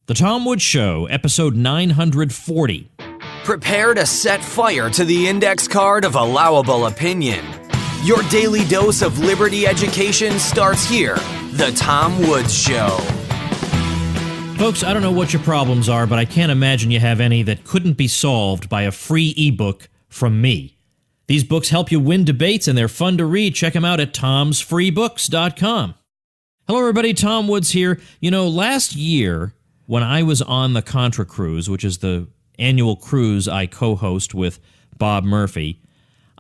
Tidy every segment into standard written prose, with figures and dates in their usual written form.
The Tom Woods Show, episode 940. Prepare to set fire to the index card of allowable opinion. Your daily dose of liberty education starts here. The Tom Woods Show. Folks, I don't know what your problems are, but I can't imagine you have any that couldn't be solved by a free ebook from me. These books help you win debates, and they're fun to read. Check them out at tomsfreebooks.com. Hello, everybody. Tom Woods here. You know, last year, when I was on the Contra Cruise, which is the annual cruise I co-host with Bob Murphy,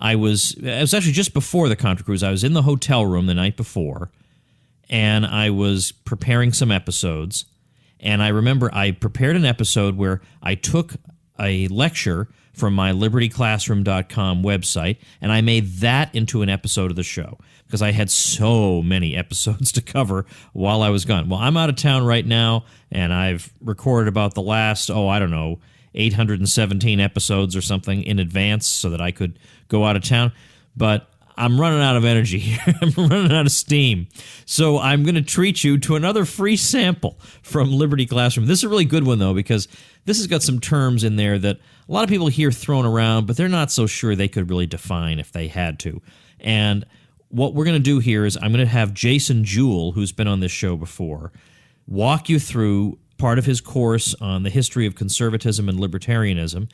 it was actually just before the Contra Cruise. I was in the hotel room the night before, and I was preparing some episodes. And I remember I prepared an episode where I took a lecture from my libertyclassroom.com website, and I made that into an episode of the show because I had so many episodes to cover while I was gone. Well, I'm out of town right now, and I've recorded about the last, 817 episodes or something in advance so that I could go out of town. But I'm running out of energy here. I'm running out of steam. So I'm going to treat you to another free sample from Liberty Classroom. This is a really good one, though, because this has got some terms in there that a lot of people hear thrown around, but they're not so sure they could really define if they had to. And what we're going to do here is I'm going to have Jason Jewell, who's been on this show before, walk you through part of his course on the history of conservatism and libertarianism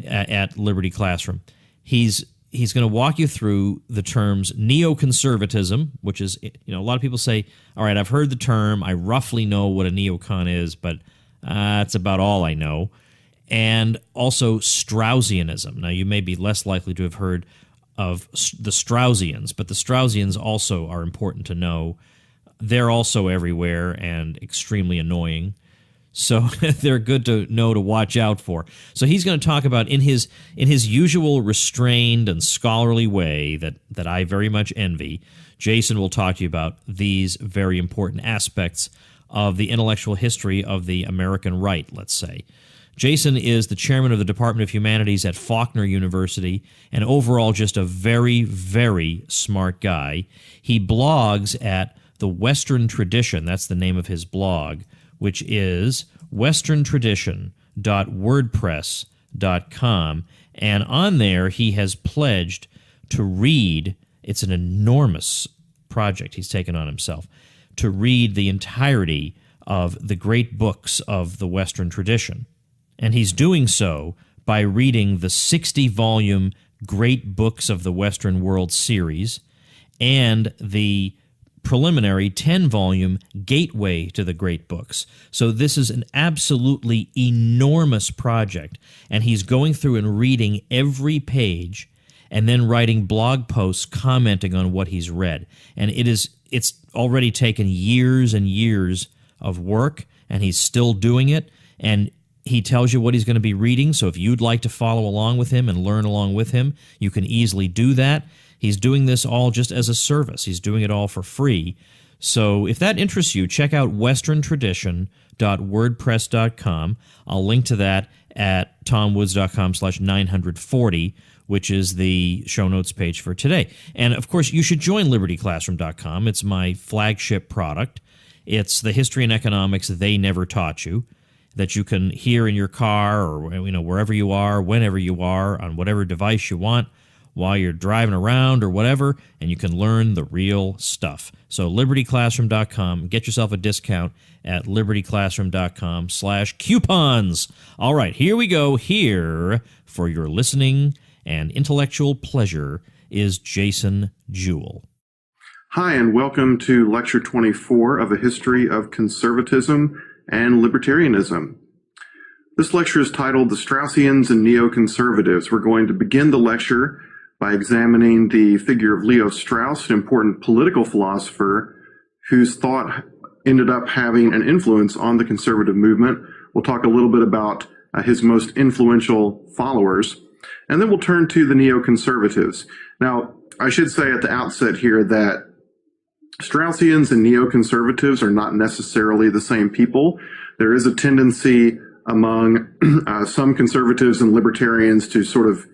at Liberty Classroom. He's going to walk you through the terms neoconservatism, which is, a lot of people say, all right, I've heard the term, I roughly know what a neocon is, but that's about all I know. And also Straussianism. Now, you may be less likely to have heard of the Straussians, but the Straussians also are important to know. They're also everywhere and extremely annoying. So they're good to know to watch out for. So he's going to talk about in his usual restrained and scholarly way that I very much envy. Jason will talk to you about these very important aspects of the intellectual history of the American right, let's say. Jason is the chairman of the Department of Humanities at Faulkner University and overall just a very, very smart guy. He blogs at The Western Tradition. That's the name of his blog, which is westerntradition.wordpress.com. And on there, he has pledged to read, it's an enormous project he's taken on himself, to read the entirety of the great books of the Western tradition. And he's doing so by reading the 60-volume Great Books of the Western World series and the preliminary 10-volume Gateway to the Great Books. So this is an absolutely enormous project, and he's going through and reading every page and then writing blog posts commenting on what he's read. And it's already taken years and years of work, and he's still doing it, and he tells you what he's going to be reading, so if you'd like to follow along with him and learn along with him, you can easily do that. He's doing this all just as a service. He's doing it all for free. So if that interests you, check out westerntradition.wordpress.com. I'll link to that at tomwoods.com/940, which is the show notes page for today. And, of course, you should join libertyclassroom.com. It's my flagship product. It's the history and economics they never taught you, that you can hear in your car or wherever you are, whenever you are, on whatever device you want, while you're driving around or whatever, and you can learn the real stuff. So libertyclassroom.com, get yourself a discount at libertyclassroom.com/coupons. All right, here we go. Here, for your listening and intellectual pleasure, is Jason Jewell. Hi, and welcome to Lecture 24 of A History of Conservatism and Libertarianism. This lecture is titled The Straussians and Neoconservatives. We're going to begin the lecture by examining the figure of Leo Strauss, an important political philosopher whose thought ended up having an influence on the conservative movement. We'll talk a little bit about his most influential followers, and then we'll turn to the neoconservatives. Now, I should say at the outset here that Straussians and neoconservatives are not necessarily the same people. There is a tendency among some conservatives and libertarians to sort of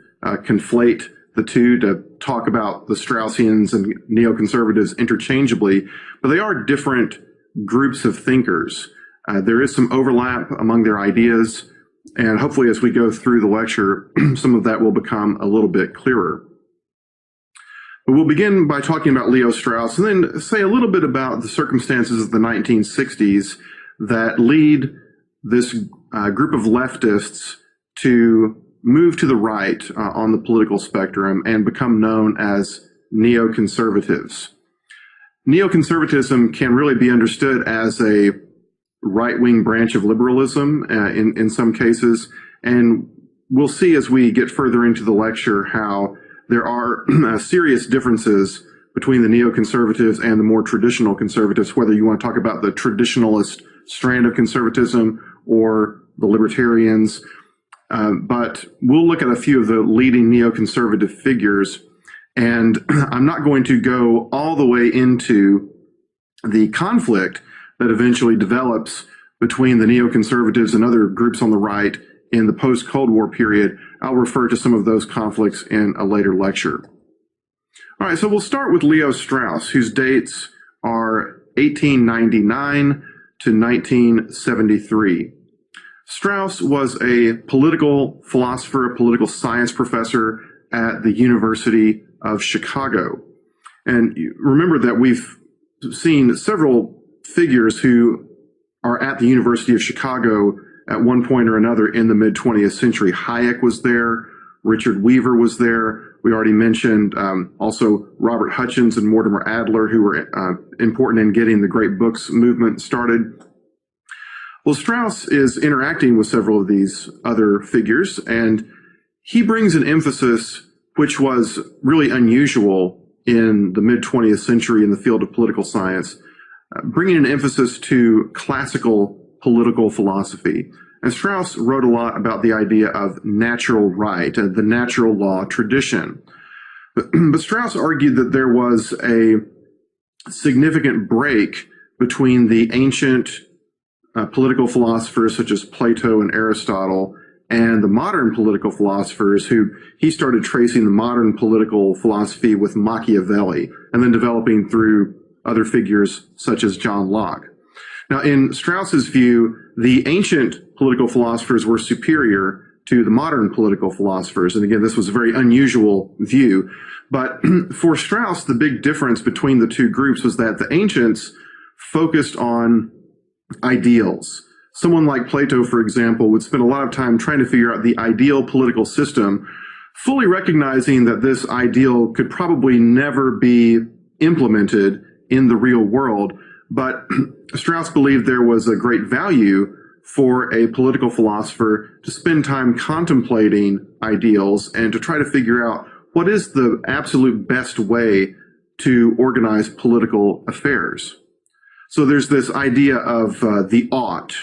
conflate the two, to talk about the Straussians and neoconservatives interchangeably, but they are different groups of thinkers. There is some overlap among their ideas, and hopefully as we go through the lecture, some of that will become a little bit clearer. But we'll begin by talking about Leo Strauss and then say a little bit about the circumstances of the 1960s that lead this group of leftists to move to the right on the political spectrum and become known as neoconservatives. Neoconservatism can really be understood as a right-wing branch of liberalism in some cases, and we'll see as we get further into the lecture how there are serious differences between the neoconservatives and the more traditional conservatives, whether you want to talk about the traditionalist strand of conservatism or the libertarians. But we'll look at a few of the leading neoconservative figures, and I'm not going to go all the way into the conflict that eventually develops between the neoconservatives and other groups on the right in the post-Cold War period. I'll refer to some of those conflicts in a later lecture. All right, so we'll start with Leo Strauss, whose dates are 1899 to 1973. Strauss was a political philosopher, a political science professor at the University of Chicago. And remember that we've seen several figures who are at the University of Chicago at one point or another in the mid-20th century. Hayek was there, Richard Weaver was there. We already mentioned also Robert Hutchins and Mortimer Adler, who were important in getting the Great Books movement started. Well, Strauss is interacting with several of these other figures, and he brings an emphasis which was really unusual in the mid-20th century in the field of political science, bringing an emphasis to classical political philosophy. And Strauss wrote a lot about the idea of natural right, the natural law tradition. But Strauss argued that there was a significant break between the ancient political philosophers such as Plato and Aristotle and the modern political philosophers, who he started tracing the modern political philosophy with Machiavelli and then developing through other figures such as John Locke. Now, in Strauss's view, the ancient political philosophers were superior to the modern political philosophers. And again, this was a very unusual view. But for Strauss, the big difference between the two groups was that the ancients focused on ideals. Someone like Plato, for example, would spend a lot of time trying to figure out the ideal political system, fully recognizing that this ideal could probably never be implemented in the real world. But Strauss believed there was a great value for a political philosopher to spend time contemplating ideals and to try to figure out what is the absolute best way to organize political affairs. So there's this idea of the ought.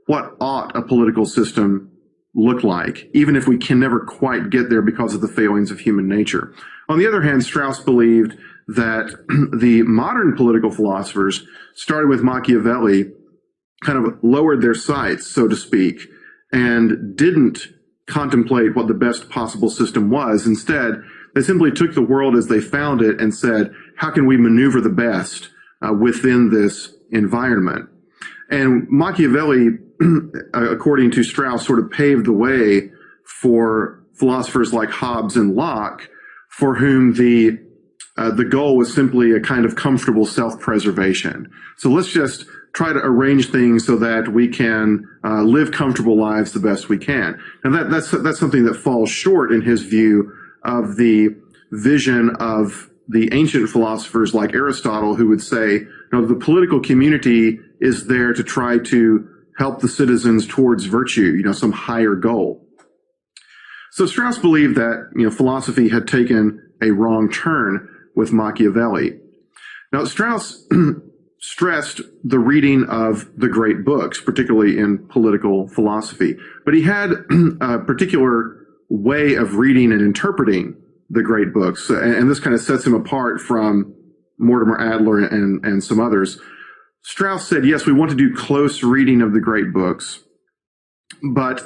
What ought a political system look like, even if we can never quite get there because of the failings of human nature? On the other hand, Strauss believed that the modern political philosophers started with Machiavelli, kind of lowered their sights, so to speak, and didn't contemplate what the best possible system was. Instead, they simply took the world as they found it and said, how can we maneuver the best within this environment? And Machiavelli, according to Strauss, sort of paved the way for philosophers like Hobbes and Locke, for whom the goal was simply a kind of comfortable self-preservation. So let's just try to arrange things so that we can live comfortable lives the best we can. And that's something that falls short in his view of the vision of the ancient philosophers like Aristotle, who would say, the political community is there to try to help the citizens towards virtue, some higher goal. So Strauss believed that, philosophy had taken a wrong turn with Machiavelli. Now, Strauss stressed the reading of the great books, particularly in political philosophy, but he had a particular way of reading and interpreting the great books, and this kind of sets him apart from Mortimer Adler and some others. Strauss said, yes, we want to do close reading of the great books, but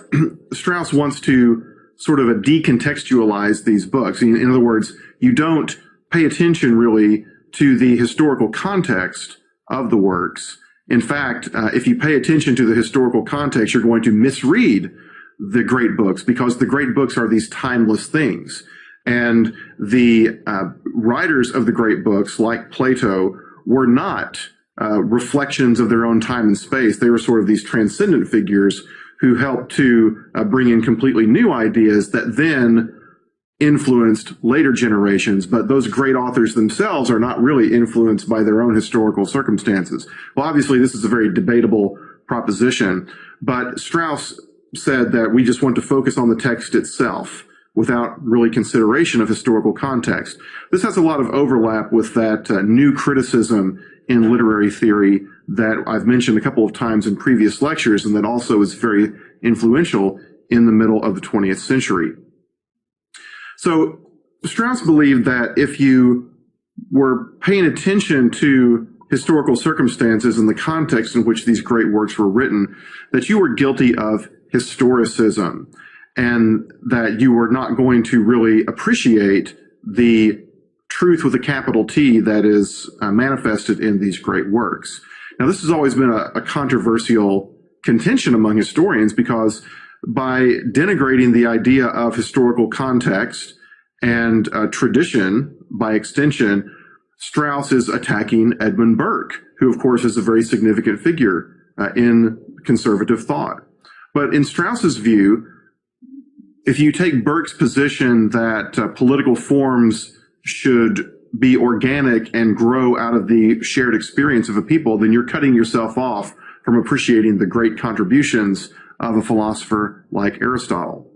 Strauss wants to sort of decontextualize these books. In other words, you don't pay attention really to the historical context of the works. In fact, if you pay attention to the historical context, you're going to misread the great books, because the great books are these timeless things. And the writers of the great books, like Plato, were not reflections of their own time and space. They were sort of these transcendent figures who helped to bring in completely new ideas that then influenced later generations. But those great authors themselves are not really influenced by their own historical circumstances. Well, obviously, this is a very debatable proposition, but Strauss said that we just want to focus on the text itself without really consideration of historical context. This has a lot of overlap with that new criticism in literary theory that I've mentioned a couple of times in previous lectures, and that also is very influential in the middle of the 20th century. So Strauss believed that if you were paying attention to historical circumstances and the context in which these great works were written, that you were guilty of historicism, and that you were not going to really appreciate the truth with a capital T that is manifested in these great works. Now, this has always been a controversial contention among historians, because by denigrating the idea of historical context and tradition by extension, Strauss is attacking Edmund Burke, who, of course, is a very significant figure in conservative thought. But in Strauss's view, if you take Burke's position that political forms should be organic and grow out of the shared experience of a people, then you're cutting yourself off from appreciating the great contributions of a philosopher like Aristotle.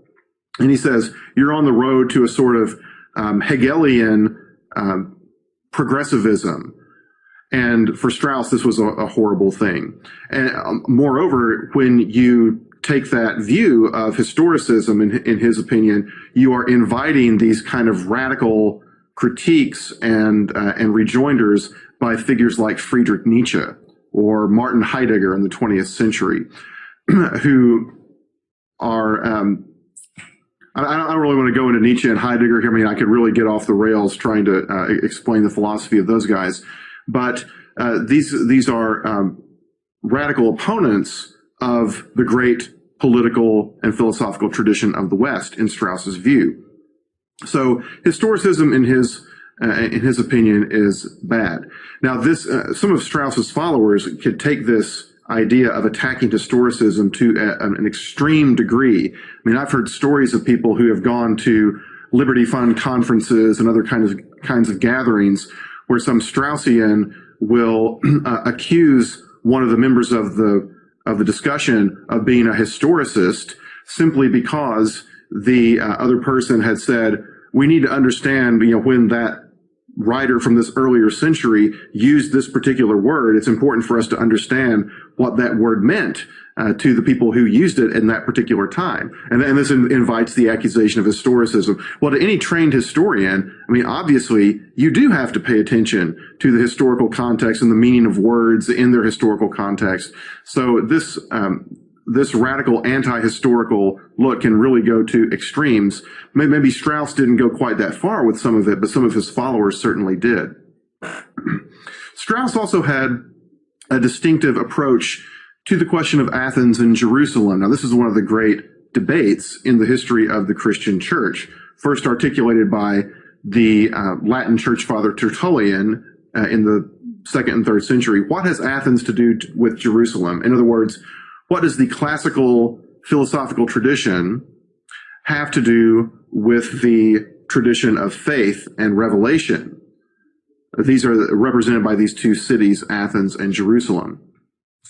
And he says, you're on the road to a sort of Hegelian progressivism. And for Strauss, this was a horrible thing. And moreover, when you take that view of historicism, in his opinion, you are inviting these kind of radical critiques and rejoinders by figures like Friedrich Nietzsche or Martin Heidegger in the 20th century, who are, I don't really want to go into Nietzsche and Heidegger here. I mean, I could really get off the rails trying to explain the philosophy of those guys. But these are radical opponents of the great political and philosophical tradition of the West, in Strauss's view. So historicism, in his opinion, is bad. Now, this some of Strauss's followers could take this idea of attacking historicism to an extreme degree. I mean, I've heard stories of people who have gone to Liberty Fund conferences and other kinds of gatherings where some Straussian will accuse one of the members of the discussion of being a historicist, simply because the other person had said, we need to understand, when that writer from this earlier century used this particular word, it's important for us to understand what that word meant to the people who used it in that particular time. And this invites the accusation of historicism. Well, to any trained historian, I mean, obviously, you do have to pay attention to the historical context and the meaning of words in their historical context. So this radical anti-historical look can really go to extremes. Maybe Strauss didn't go quite that far with some of it, but some of his followers certainly did. Strauss also had a distinctive approach to the question of Athens and Jerusalem. Now, this is one of the great debates in the history of the Christian church, first articulated by the Latin church father Tertullian in the 2nd and 3rd century. What has Athens to do with Jerusalem? In other words, what does the classical philosophical tradition have to do with the tradition of faith and revelation? These are represented by these two cities, Athens and Jerusalem.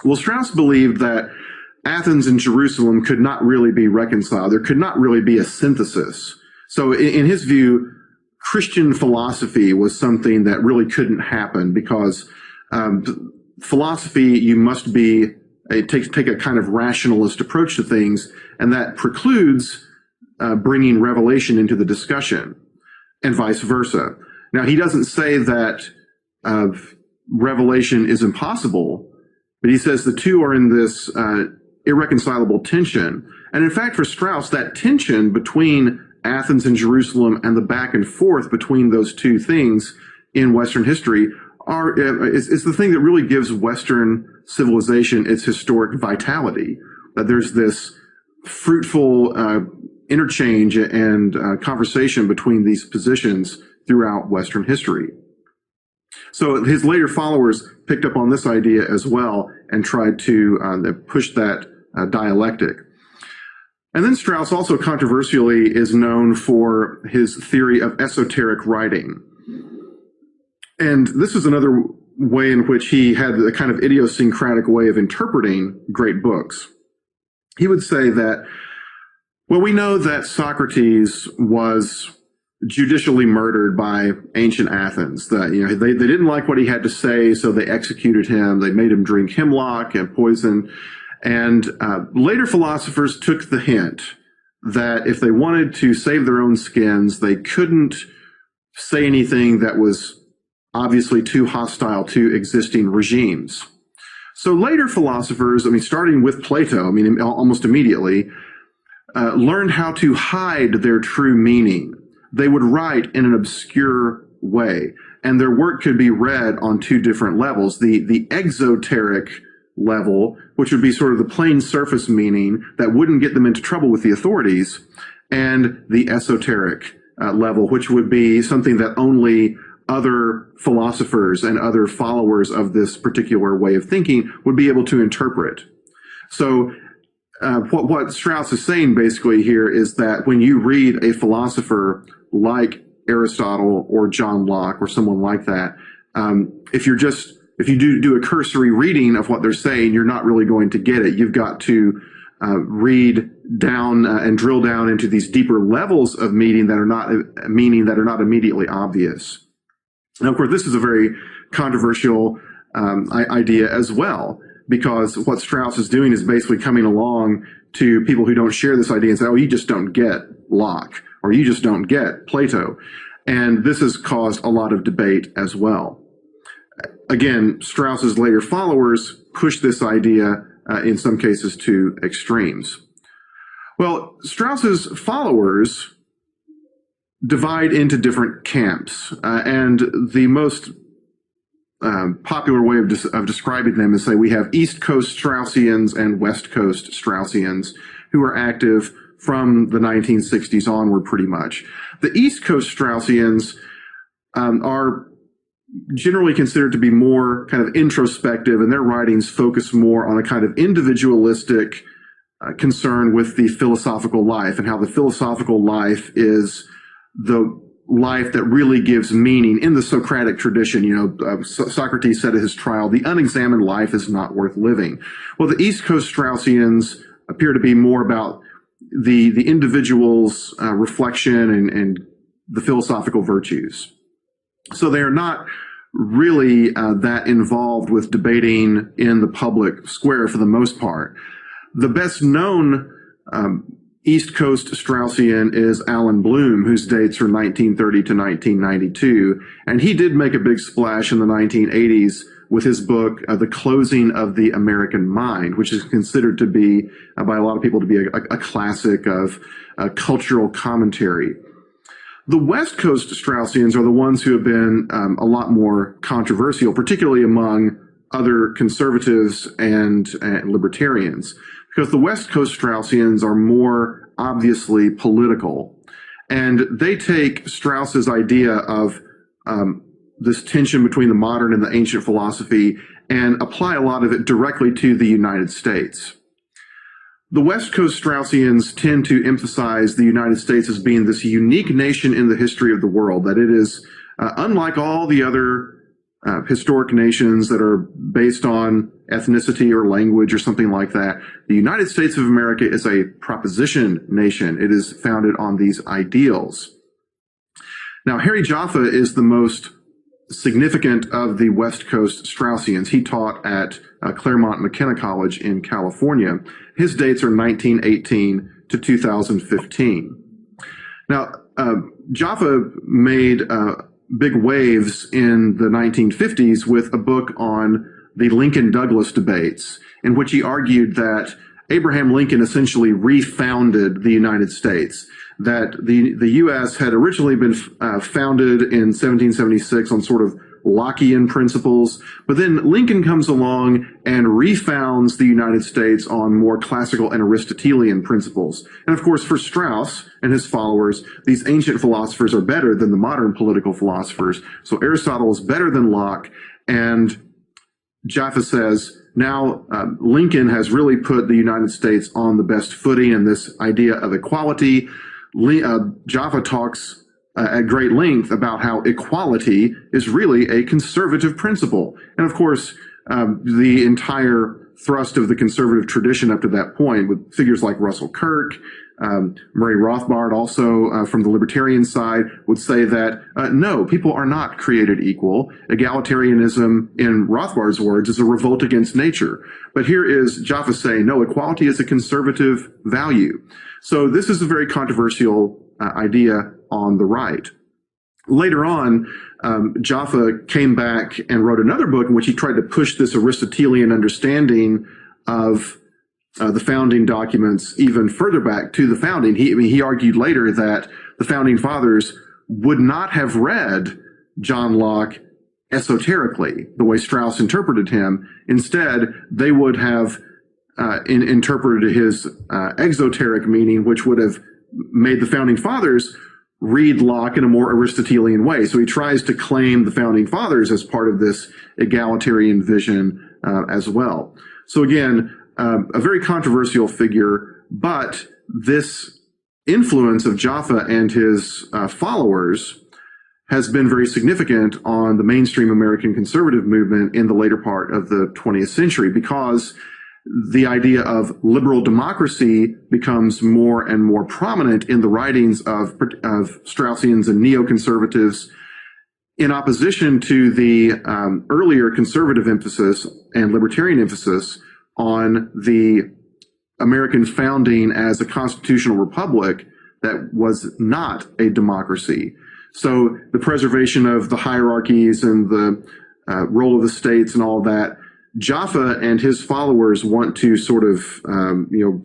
Well, Strauss believed that Athens and Jerusalem could not really be reconciled. There could not really be a synthesis. So in his view, Christian philosophy was something that really couldn't happen, because philosophy, you must be take a kind of rationalist approach to things, and that precludes bringing revelation into the discussion, and vice versa. Now, he doesn't say that revelation is impossible, but he says the two are in this irreconcilable tension. And in fact, for Strauss, that tension between Athens and Jerusalem and the back and forth between those two things in Western history is the thing that really gives Western civilization its historic vitality. That there's this fruitful interchange and conversation between these positions throughout Western history. So his later followers picked up on this idea as well and tried to push that dialectic. And then Strauss also controversially is known for his theory of esoteric writing. And this is another way in which he had a kind of idiosyncratic way of interpreting great books. He would say that, well, we know that Socrates was judicially murdered by ancient Athens. That, you know, they didn't like what he had to say, so they executed him. They made him drink hemlock and poison. And later philosophers took the hint that if they wanted to save their own skins, they couldn't say anything that was obviously too hostile to existing regimes. So later philosophers, I mean, starting with Plato, I mean, almost immediately, learned how to hide their true meaning. They would write in an obscure way, and their work could be read on two different levels. The exoteric level, which would be sort of the plain surface meaning that wouldn't get them into trouble with the authorities, and the esoteric level, which would be something that only other philosophers and other followers of this particular way of thinking would be able to interpret. So what Strauss is saying basically here is that when you read a philosopher like Aristotle or John Locke or someone like that, if you do a cursory reading of what they're saying, you're not really going to get it. You've got to read down and drill down into these deeper levels of meaning that are not immediately obvious. Now, of course, this is a very controversial idea as well, because what Strauss is doing is basically coming along to people who don't share this idea and say, oh, you just don't get Locke, or you just don't get Plato. And this has caused a lot of debate as well. Again, Strauss's later followers pushed this idea in some cases to extremes. Well, Strauss's followers divide into different camps, and the most popular way of describing them is say we have East Coast Straussians and West Coast Straussians who are active from the 1960s onward pretty much. The East Coast Straussians are generally considered to be more kind of introspective, and their writings focus more on a kind of individualistic concern with the philosophical life and how the philosophical life is the life that really gives meaning in the Socratic tradition. You know, Socrates said at his trial, the unexamined life is not worth living. Well, the East Coast Straussians appear to be more about the individual's reflection and the philosophical virtues. So they are not really that involved with debating in the public square for the most part. The best known East Coast Straussian is Alan Bloom, whose dates are 1930 to 1992. And he did make a big splash in the 1980s with his book, The Closing of the American Mind, which is considered to be, by a lot of people, to be a classic of cultural commentary. The West Coast Straussians are the ones who have been a lot more controversial, particularly among other conservatives and libertarians, because the West Coast Straussians are more obviously political. And they take Strauss's idea of this tension between the modern and the ancient philosophy and apply a lot of it directly to the United States. The West Coast Straussians tend to emphasize the United States as being this unique nation in the history of the world, that it is unlike all the other historic nations that are based on ethnicity or language or something like that. The United States of America is a proposition nation. It is founded on these ideals. Now, Harry Jaffa is the most significant of the West Coast Straussians. He taught at Claremont McKenna College in California. His dates are 1918 to 2015. Now, Jaffa made big waves in the 1950s with a book on the Lincoln-Douglas debates, in which he argued that Abraham Lincoln essentially refounded the United States, that the U.S. had originally been founded in 1776 on sort of Lockean principles. But then Lincoln comes along and refounds the United States on more classical and Aristotelian principles. And of course, for Strauss and his followers, these ancient philosophers are better than the modern political philosophers. So Aristotle is better than Locke, and Jaffa says, now Lincoln has really put the United States on the best footing in this idea of equality. Jaffa talks at great length about how equality is really a conservative principle. And of course, the entire thrust of the conservative tradition up to that point, with figures like Russell Kirk, Murray Rothbard, also from the libertarian side, would say that no, people are not created equal. Egalitarianism, in Rothbard's words, is a revolt against nature. But here is Jaffa saying, no, equality is a conservative value. So this is a very controversial idea on the right. Later on, Jaffa came back and wrote another book in which he tried to push this Aristotelian understanding of the founding documents even further back to the founding. He argued later that the founding fathers would not have read John Locke esoterically, the way Strauss interpreted him. Instead, they would have interpreted his exoteric meaning, which would have made the founding fathers read Locke in a more Aristotelian way. So he tries to claim the founding fathers as part of this egalitarian vision as well. So again, a very controversial figure, but this influence of Jaffa and his followers has been very significant on the mainstream American conservative movement in the later part of the 20th century, because the idea of liberal democracy becomes more and more prominent in the writings of Straussians and neoconservatives, in opposition to the earlier conservative emphasis and libertarian emphasis on the American founding as a constitutional republic that was not a democracy. So the preservation of the hierarchies and the role of the states and all that, Jaffa and his followers want to sort of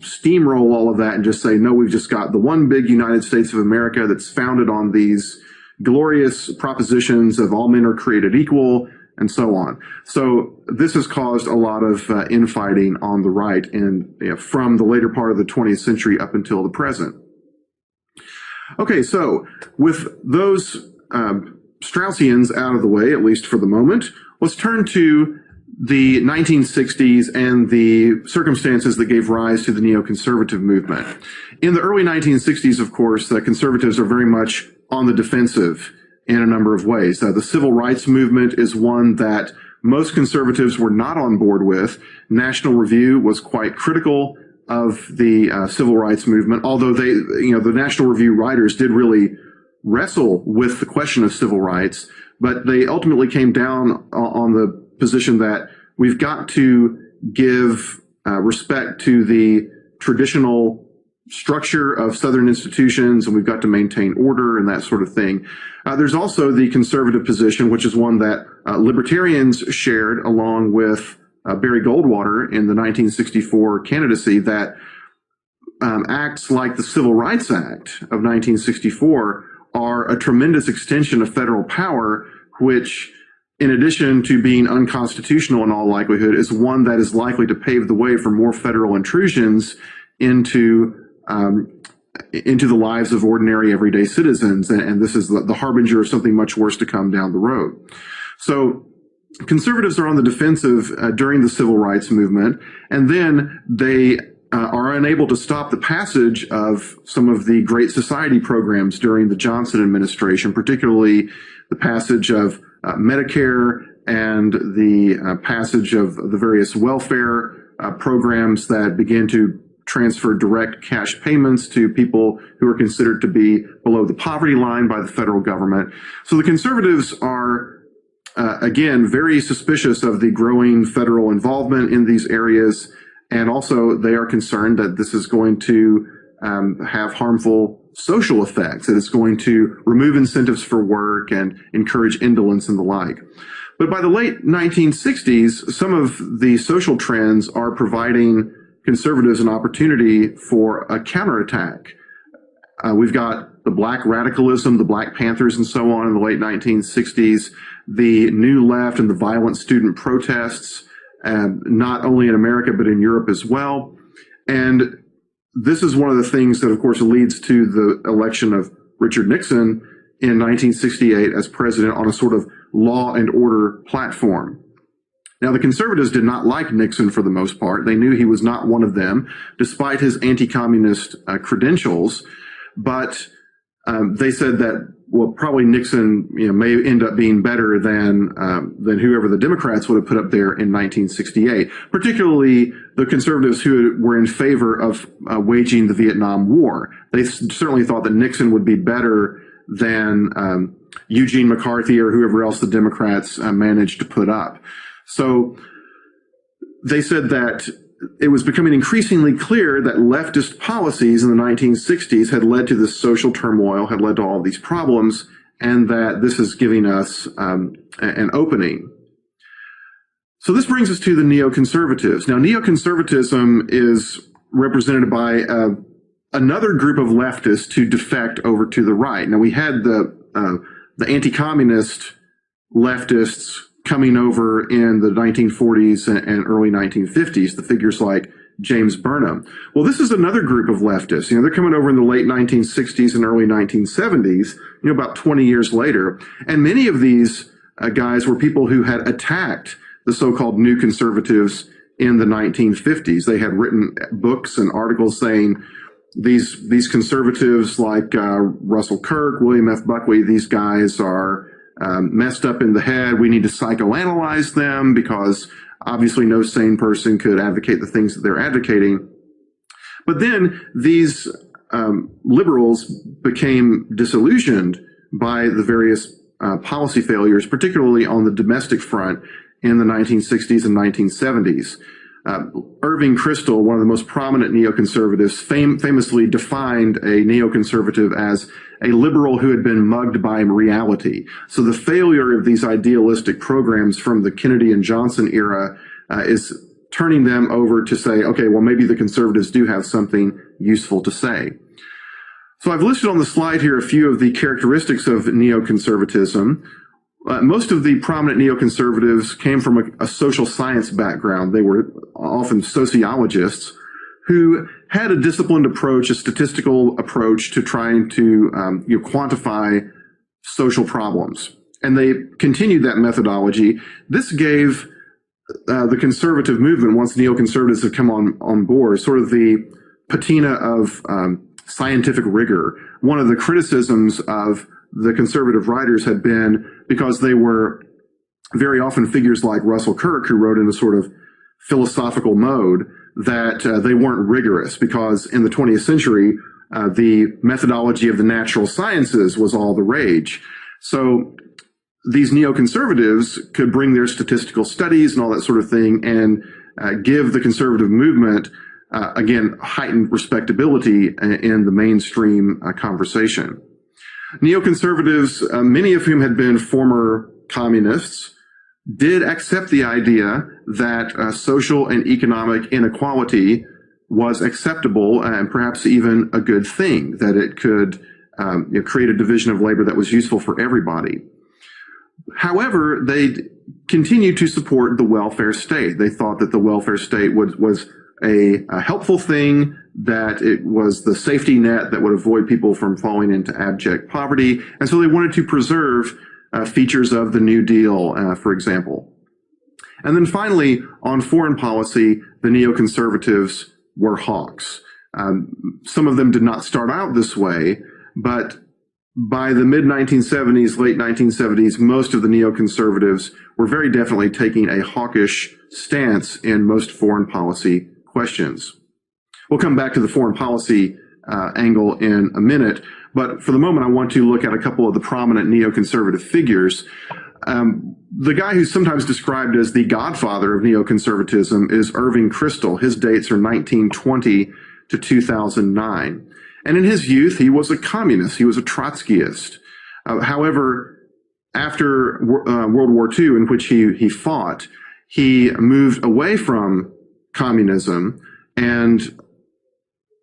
steamroll all of that and just say, no, we've just got the one big United States of America that's founded on these glorious propositions of all men are created equal, and so on. So this has caused a lot of infighting on the right, and from the later part of the 20th century up until the present. Okay, so with those Straussians out of the way, at least for the moment, let's turn to the 1960s and the circumstances that gave rise to the neoconservative movement. In the early 1960s, of course, the conservatives are very much on the defensive in a number of ways. The civil rights movement is one that most conservatives were not on board with. National Review was quite critical of the civil rights movement, although the National Review writers did really wrestle with the question of civil rights, but they ultimately came down on the position that we've got to give respect to the traditional structure of Southern institutions, and we've got to maintain order and that sort of thing. There's also the conservative position, which is one that libertarians shared along with Barry Goldwater in the 1964 candidacy, that acts like the Civil Rights Act of 1964 are a tremendous extension of federal power, which, in addition to being unconstitutional in all likelihood, is one that is likely to pave the way for more federal intrusions into the lives of ordinary everyday citizens. And this is the harbinger of something much worse to come down the road. So conservatives are on the defensive during the civil rights movement, and then they are unable to stop the passage of some of the Great Society programs during the Johnson administration, particularly the passage of Medicare and the passage of the various welfare programs that began to transfer direct cash payments to people who are considered to be below the poverty line by the federal government. So the conservatives are, again, very suspicious of the growing federal involvement in these areas, and also they are concerned that this is going to have harmful social effects, that it's going to remove incentives for work and encourage indolence and the like. But by the late 1960s, some of the social trends are providing conservatives an opportunity for a counterattack. We've got the black radicalism, the Black Panthers and so on in the late 1960s, the New Left and the violent student protests, not only in America but in Europe as well. And this is one of the things that, of course, leads to the election of Richard Nixon in 1968 as president on a sort of law and order platform. Now, the conservatives did not like Nixon for the most part. They knew he was not one of them, despite his anti-communist credentials. But they said that, well, probably Nixon, may end up being better than whoever the Democrats would have put up there in 1968, particularly the conservatives who were in favor of waging the Vietnam War. They certainly thought that Nixon would be better than Eugene McCarthy or whoever else the Democrats managed to put up. So they said that it was becoming increasingly clear that leftist policies in the 1960s had led to this social turmoil, had led to all of these problems, and that this is giving us an opening. So this brings us to the neoconservatives. Now, neoconservatism is represented by another group of leftists who defect over to the right. Now, we had the anti-communist leftists coming over in the 1940s and early 1950s, the figures like James Burnham. Well, this is another group of leftists. They're coming over in the late 1960s and early 1970s, about 20 years later. And many of these guys were people who had attacked the so-called new conservatives in the 1950s. They had written books and articles saying these conservatives like Russell Kirk, William F. Buckley, these guys are messed up in the head. We need to psychoanalyze them because obviously no sane person could advocate the things that they're advocating. But then these liberals became disillusioned by the various policy failures, particularly on the domestic front in the 1960s and 1970s. Irving Kristol, one of the most prominent neoconservatives, famously defined a neoconservative as a liberal who had been mugged by reality. So the failure of these idealistic programs from the Kennedy and Johnson era is turning them over to say, okay, well, maybe the conservatives do have something useful to say. So I've listed on the slide here a few of the characteristics of neoconservatism. Most of the prominent neoconservatives came from a social science background. They were often sociologists who had a disciplined approach, a statistical approach to trying to quantify social problems. And they continued that methodology. This gave the conservative movement, once neoconservatives have come on board, sort of the patina of scientific rigor. One of the criticisms of the conservative writers had been because they were very often figures like Russell Kirk, who wrote in a sort of philosophical mode, that they weren't rigorous, because in the 20th century, the methodology of the natural sciences was all the rage. So these neoconservatives could bring their statistical studies and all that sort of thing and give the conservative movement, again, heightened respectability in the mainstream conversation. Neoconservatives, many of whom had been former communists, did accept the idea that social and economic inequality was acceptable and perhaps even a good thing, that it could create a division of labor that was useful for everybody. However, they continued to support the welfare state. They thought that the welfare state was a helpful thing, that it was the safety net that would avoid people from falling into abject poverty. And so they wanted to preserve features of the New Deal, for example. And then finally, on foreign policy, the neoconservatives were hawks. Some of them did not start out this way, but by the mid-1970s, late 1970s, most of the neoconservatives were very definitely taking a hawkish stance in most foreign policy questions. We'll come back to the foreign policy angle in a minute, but for the moment, I want to look at a couple of the prominent neoconservative figures. The guy who's sometimes described as the godfather of neoconservatism is Irving Kristol. His dates are 1920 to 2009. And in his youth, he was a communist. He was a Trotskyist. However, after World War II, in which he fought, he moved away from communism and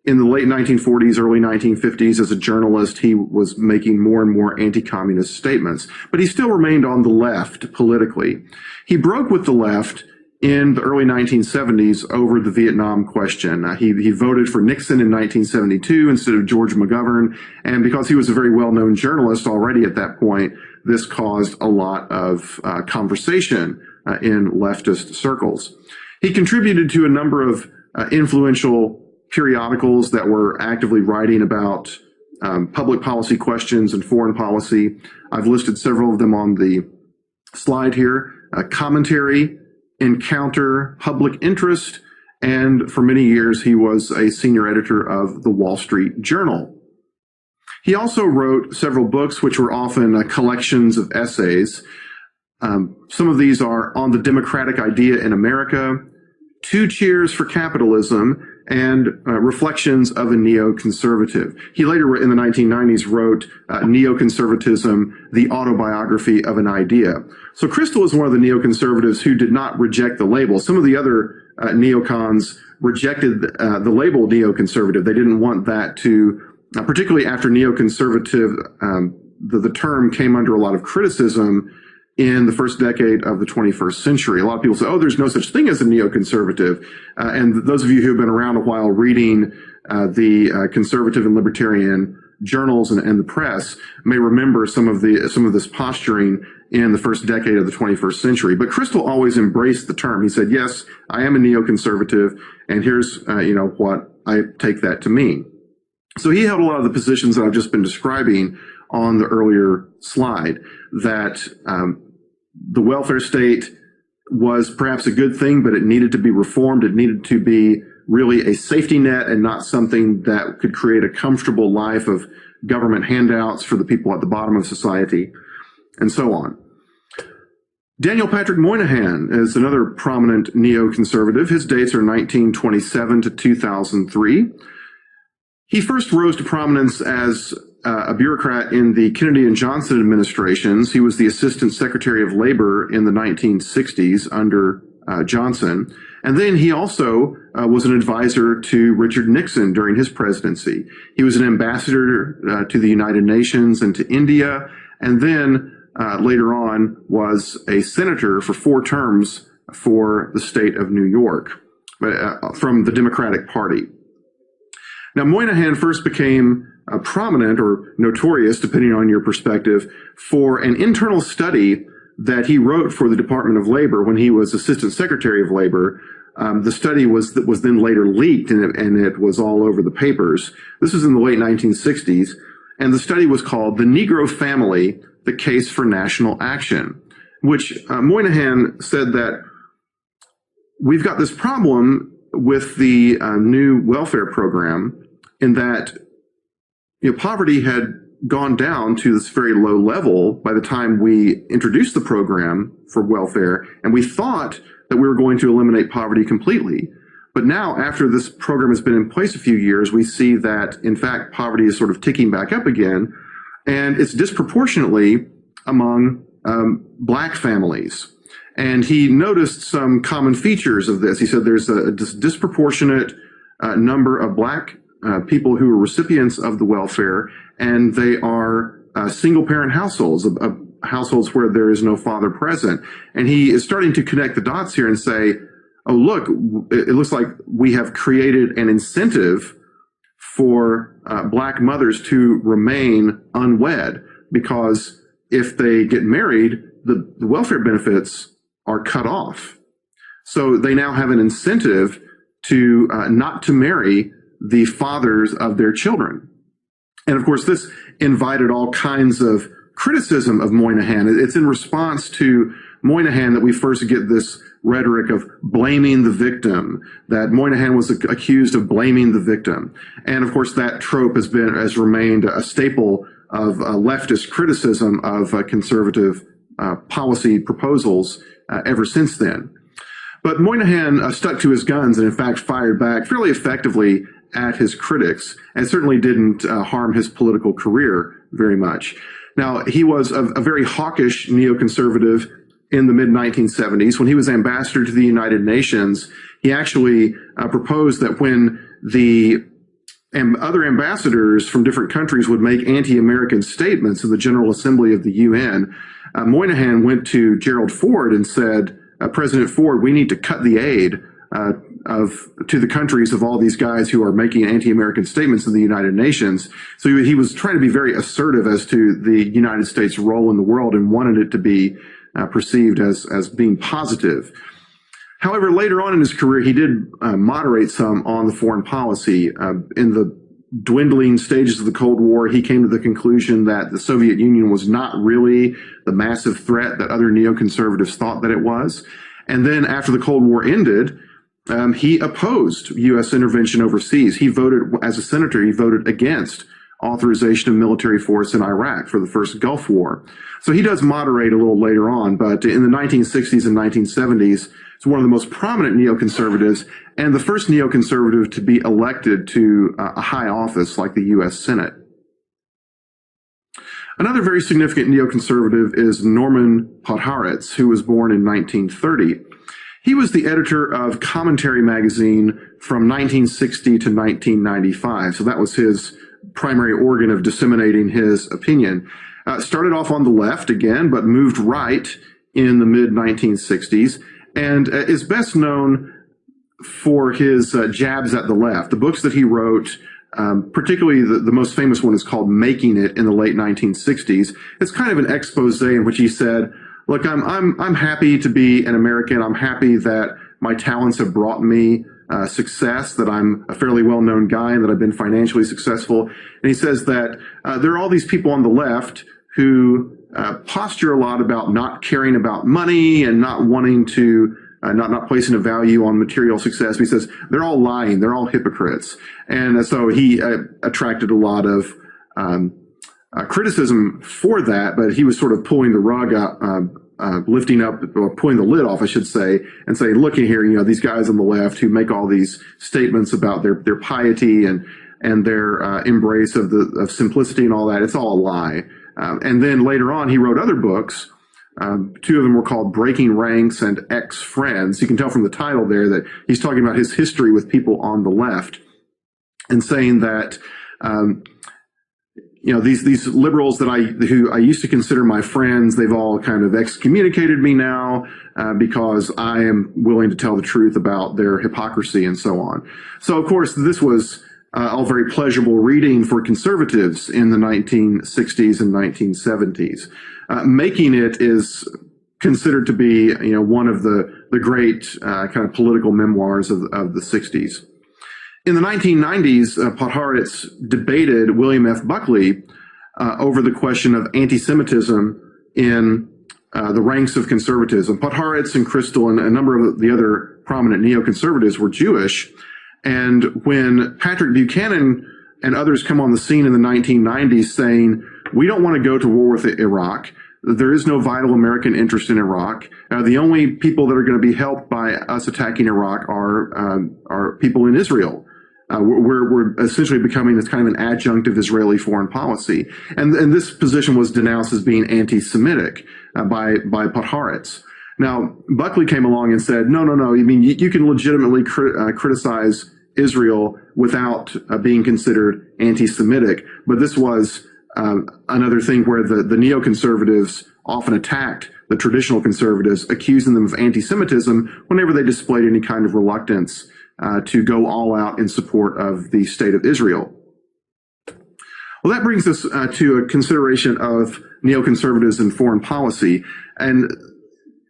in the late 1940s, early 1950s, as a journalist, he was making more and more anti-communist statements, but he still remained on the left politically. He broke with the left in the early 1970s over the Vietnam question. He voted for Nixon in 1972 instead of George McGovern, and because he was a very well-known journalist already at that point, this caused a lot of conversation in leftist circles. He contributed to a number of influential periodicals that were actively writing about public policy questions and foreign policy. I've listed several of them on the slide here. Commentary, Encounter, Public Interest, and for many years he was a senior editor of the Wall Street Journal. He also wrote several books which were often collections of essays. Some of these are On the Democratic Idea in America, Two Cheers for Capitalism, and Reflections of a Neoconservative. He later, in the 1990s, wrote Neoconservatism, the Autobiography of an Idea. So Crystal is one of the neoconservatives who did not reject the label. Some of the other neocons rejected the label neoconservative. They didn't want that to, particularly after neoconservative, the term came under a lot of criticism in the first decade of the 21st century. A lot of people say, oh, there's no such thing as a neoconservative. And those of you who have been around a while reading the conservative and libertarian journals and the press may remember some of this posturing in the first decade of the 21st century. But Crystal always embraced the term. He said, yes, I am a neoconservative, and here's what I take that to mean. So he held a lot of the positions that I've just been describing on the earlier slide, that the welfare state was perhaps a good thing, but it needed to be reformed. It needed to be really a safety net and not something that could create a comfortable life of government handouts for the people at the bottom of society, and so on. Daniel Patrick Moynihan is another prominent neoconservative. His dates are 1927 to 2003. He first rose to prominence as a bureaucrat in the Kennedy and Johnson administrations. He was the Assistant Secretary of Labor in the 1960s under Johnson. And then he also was an advisor to Richard Nixon during his presidency. He was an ambassador to the United Nations and to India, and then later on was a senator for 4 terms for the state of New York from the Democratic Party. Now, Moynihan first became prominent or notorious, depending on your perspective, for an internal study that he wrote for the Department of Labor when he was Assistant Secretary of Labor. The study was then later leaked, and it was all over the papers. This was in the late 1960s, and the study was called "The Negro Family: The Case for National Action," which Moynihan said that we've got this problem with the new welfare program in that poverty had gone down to this very low level by the time we introduced the program for welfare, and we thought that we were going to eliminate poverty completely. But now, after this program has been in place a few years, we see that, in fact, poverty is sort of ticking back up again, and it's disproportionately among black families. And he noticed some common features of this. He said there's a disproportionate number of black people who are recipients of the welfare, and they are single-parent households, households where there is no father present. And he is starting to connect the dots here and say, oh, look, it looks like we have created an incentive for black mothers to remain unwed, because if they get married, the welfare benefits are cut off. So they now have an incentive to not to marry the fathers of their children. And of course, this invited all kinds of criticism of Moynihan. It's in response to Moynihan that we first get this rhetoric of blaming the victim, that Moynihan was accused of blaming the victim. And of course, that trope has remained a staple of leftist criticism of conservative policy proposals ever since then. But Moynihan stuck to his guns and in fact fired back fairly effectively at his critics, and certainly didn't harm his political career very much. Now, he was a very hawkish neoconservative in the mid-1970s. When he was ambassador to the United Nations, he actually proposed that when the and other ambassadors from different countries would make anti-American statements in the General Assembly of the UN, Moynihan went to Gerald Ford and said, President Ford, we need to cut the aid to the countries of all these guys who are making anti-American statements in the United Nations. So he was trying to be very assertive as to the United States' role in the world and wanted it to be perceived as being positive. However, later on in his career, he did moderate some on the foreign policy. In the dwindling stages of the Cold War, he came to the conclusion that the Soviet Union was not really the massive threat that other neoconservatives thought that it was. And then after the Cold War ended, he opposed U.S. intervention overseas. He voted, as a senator, he voted against authorization of military force in Iraq for the first Gulf War. So he does moderate a little later on, but in the 1960s and 1970s, he's one of the most prominent neoconservatives and the first neoconservative to be elected to a high office like the U.S. Senate. Another very significant neoconservative is Norman Podhoretz, who was born in 1930. He was the editor of Commentary magazine from 1960 to 1995. So that was his primary organ of disseminating his opinion. Started off on the left again, but moved right in the mid-1960s, and is best known for his jabs at the left. The books that he wrote, particularly the most famous one is called Making It in the late 1960s. It's kind of an expose in which he said, look, I'm happy to be an American. I'm happy that my talents have brought me success, that I'm a fairly well-known guy and that I've been financially successful. And he says that there are all these people on the left who posture a lot about not caring about money and not wanting to, not placing a value on material success. He says they're all lying. They're all hypocrites. And so he attracted a lot of criticism for that, but he was sort of pulling the rug up, lifting up, or pulling the lid off, I should say, and saying, look in here, you know, these guys on the left who make all these statements about their piety and their embrace of simplicity and all that, it's all a lie. And then later on, he wrote other books. Two of them were called Breaking Ranks and Ex-Friends. You can tell from the title there that he's talking about his history with people on the left and saying that, you know, these liberals who I used to consider my friends, they've all kind of excommunicated me now because I am willing to tell the truth about their hypocrisy and so on. So, of course, this was all very pleasurable reading for conservatives in the 1960s and 1970s. Making It is considered to be, you know, one of the great kind of political memoirs of the 60s. In the 1990s, Podhoretz debated William F. Buckley over the question of anti-Semitism in the ranks of conservatism. Podhoretz and Kristol and a number of the other prominent neoconservatives were Jewish. And when Patrick Buchanan and others come on the scene in the 1990s saying, we don't want to go to war with Iraq, there is no vital American interest in Iraq. The only people that are going to be helped by us attacking Iraq are people in Israel. We're essentially becoming this kind of an adjunct of Israeli foreign policy. And this position was denounced as being anti-Semitic by Podhoretz. Now, Buckley came along and said, no. I mean, you can legitimately criticize Israel without being considered anti-Semitic. But this was another thing where the neoconservatives often attacked the traditional conservatives, accusing them of anti-Semitism whenever they displayed any kind of reluctance to go all out in support of the state of Israel. Well, that brings us to a consideration of neoconservatives and foreign policy. And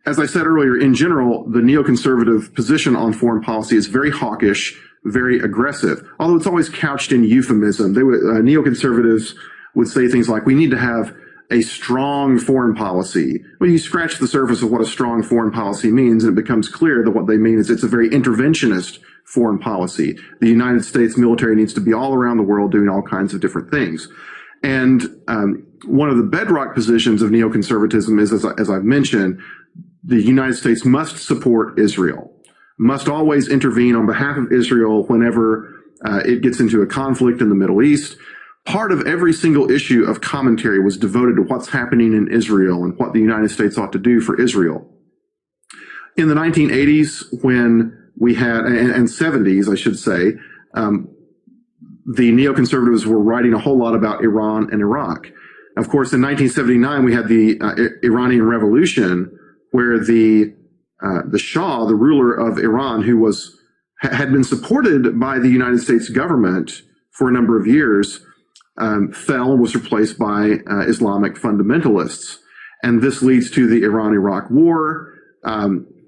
as I said earlier, in general, the neoconservative position on foreign policy is very hawkish, very aggressive, although it's always couched in euphemism. Neoconservatives would say things like, we need to have a strong foreign policy. Well, you scratch the surface of what a strong foreign policy means, and it becomes clear that what they mean is it's a very interventionist foreign policy. The United States military needs to be all around the world doing all kinds of different things. And one of the bedrock positions of neoconservatism is, as I've mentioned, the United States must support Israel, must always intervene on behalf of Israel whenever it gets into a conflict in the Middle East. Part of every single issue of commentary was devoted to what's happening in Israel and what the United States ought to do for Israel. In the 1980s, when we had, and 70s, I should say, the neoconservatives were writing a whole lot about Iran and Iraq. Of course, in 1979, we had the Iranian Revolution, where the Shah, the ruler of Iran, who had been supported by the United States government for a number of years, fell and was replaced by Islamic fundamentalists. And this leads to the Iran-Iraq War.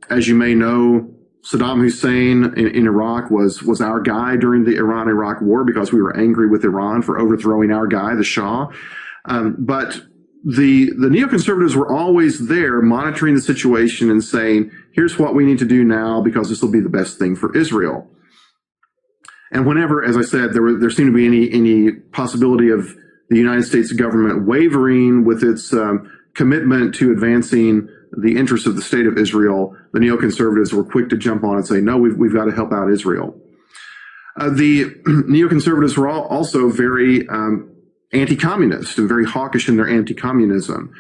As you may know, Saddam Hussein in Iraq was our guy during the Iran-Iraq War because we were angry with Iran for overthrowing our guy, the Shah. But the neoconservatives were always there monitoring the situation and saying, here's what we need to do now because this will be the best thing for Israel. And whenever, as I said, there seemed to be any possibility of the United States government wavering with its commitment to advancing the interests of the state of Israel, the neoconservatives were quick to jump on and say, no, we've got to help out Israel. The neoconservatives were also very anti-communist and very hawkish in their anti-communism.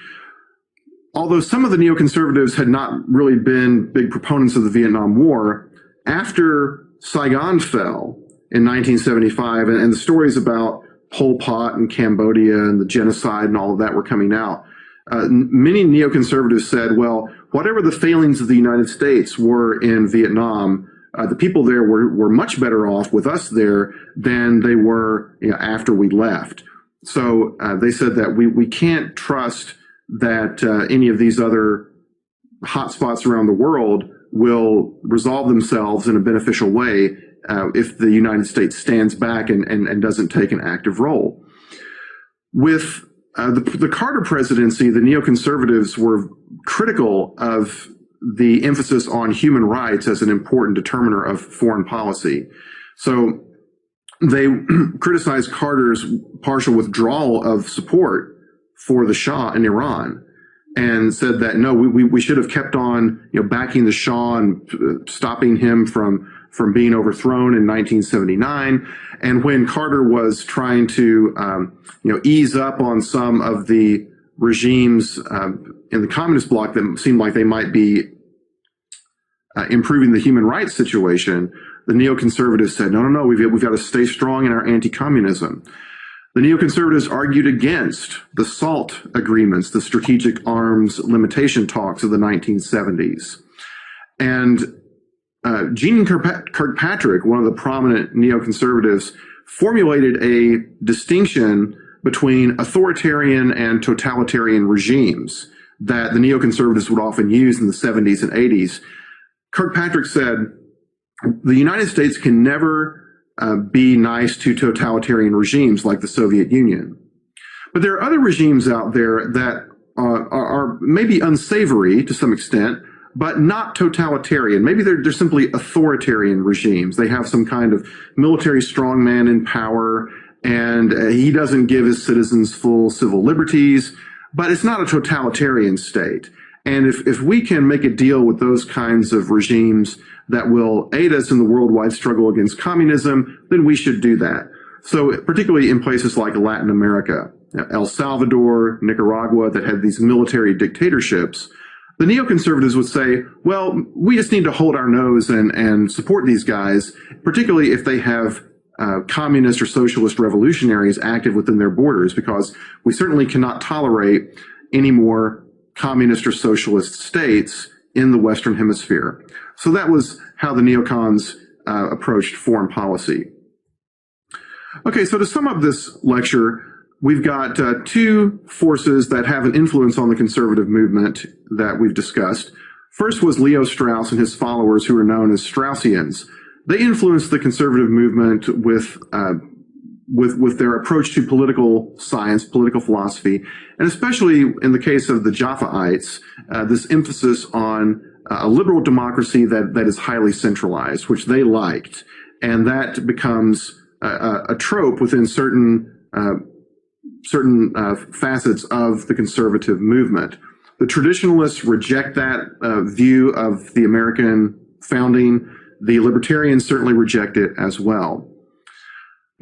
Although some of the neoconservatives had not really been big proponents of the Vietnam War, after Saigon fell in 1975, and the stories about Pol Pot and Cambodia and the genocide and all of that were coming out, many neoconservatives said, well, whatever the failings of the United States were in Vietnam, the people there were much better off with us there than they were after we left. So they said that we can't trust that any of these other hotspots around the world will resolve themselves in a beneficial way if the United States stands back and doesn't take an active role. With the Carter presidency, the neoconservatives were critical of the emphasis on human rights as an important determiner of foreign policy. So they criticized Carter's partial withdrawal of support for the Shah in Iran and said that, no, we should have kept on backing the Shah and stopping him from being overthrown in 1979. And when Carter was trying to ease up on some of the regimes in the communist bloc that seemed like they might be improving the human rights situation, the neoconservatives said, no, we've got to stay strong in our anti-communism. The neoconservatives argued against the SALT agreements, the strategic arms limitation talks of the 1970s. And Jeane Kirkpatrick, one of the prominent neoconservatives, formulated a distinction between authoritarian and totalitarian regimes that the neoconservatives would often use in the 70s and 80s. Kirkpatrick said, the United States can never be nice to totalitarian regimes like the Soviet Union. But there are other regimes out there that are maybe unsavory to some extent, but not totalitarian. Maybe they're simply authoritarian regimes. They have some kind of military strongman in power, and he doesn't give his citizens full civil liberties, but it's not a totalitarian state. And if we can make a deal with those kinds of regimes that will aid us in the worldwide struggle against communism, then we should do that. So particularly in places like Latin America, El Salvador, Nicaragua, that had these military dictatorships, the neoconservatives would say, well, we just need to hold our nose and support these guys, particularly if they have communist or socialist revolutionaries active within their borders, because we certainly cannot tolerate any more communist or socialist states in the Western Hemisphere. So that was how the neocons approached foreign policy. Okay, so to sum up this lecture, we've got two forces that have an influence on the conservative movement that we've discussed. First was Leo Strauss and his followers, who are known as Straussians. They influenced the conservative movement with their approach to political science, political philosophy, and especially in the case of the Jaffaites, this emphasis on a liberal democracy that is highly centralized, which they liked. And that becomes a trope within certain facets of the conservative movement. The traditionalists reject that view of the American founding. The libertarians certainly reject it as well.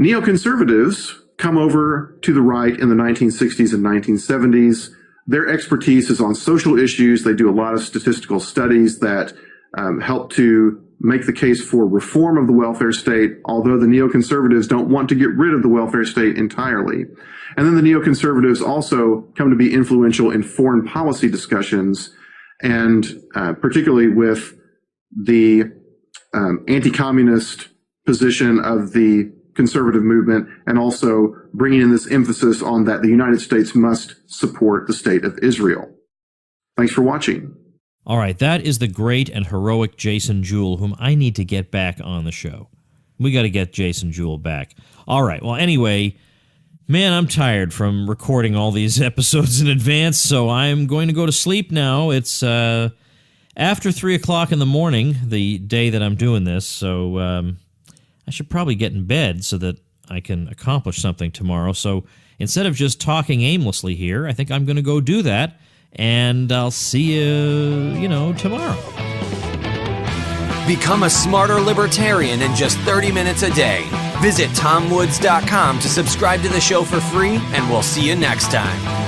Neoconservatives come over to the right in the 1960s and 1970s. Their expertise is on social issues. They do a lot of statistical studies that help to make the case for reform of the welfare state, although the neoconservatives don't want to get rid of the welfare state entirely. And then the neoconservatives also come to be influential in foreign policy discussions, and particularly with the anti-communist position of the conservative movement, and also bringing in this emphasis on that the United States must support the state of Israel. Thanks for watching. All right, that is the great and heroic Jason Jewell, whom I need to get back on the show. We got to get Jason Jewell back. All right, well, anyway, man, I'm tired from recording all these episodes in advance, so I'm going to go to sleep now. It's after 3 o'clock in the morning, the day that I'm doing this, so I should probably get in bed so that I can accomplish something tomorrow. So instead of just talking aimlessly here, I think I'm going to go do that. And I'll see you, tomorrow. Become a smarter libertarian in just 30 minutes a day. Visit TomWoods.com to subscribe to the show for free, and we'll see you next time.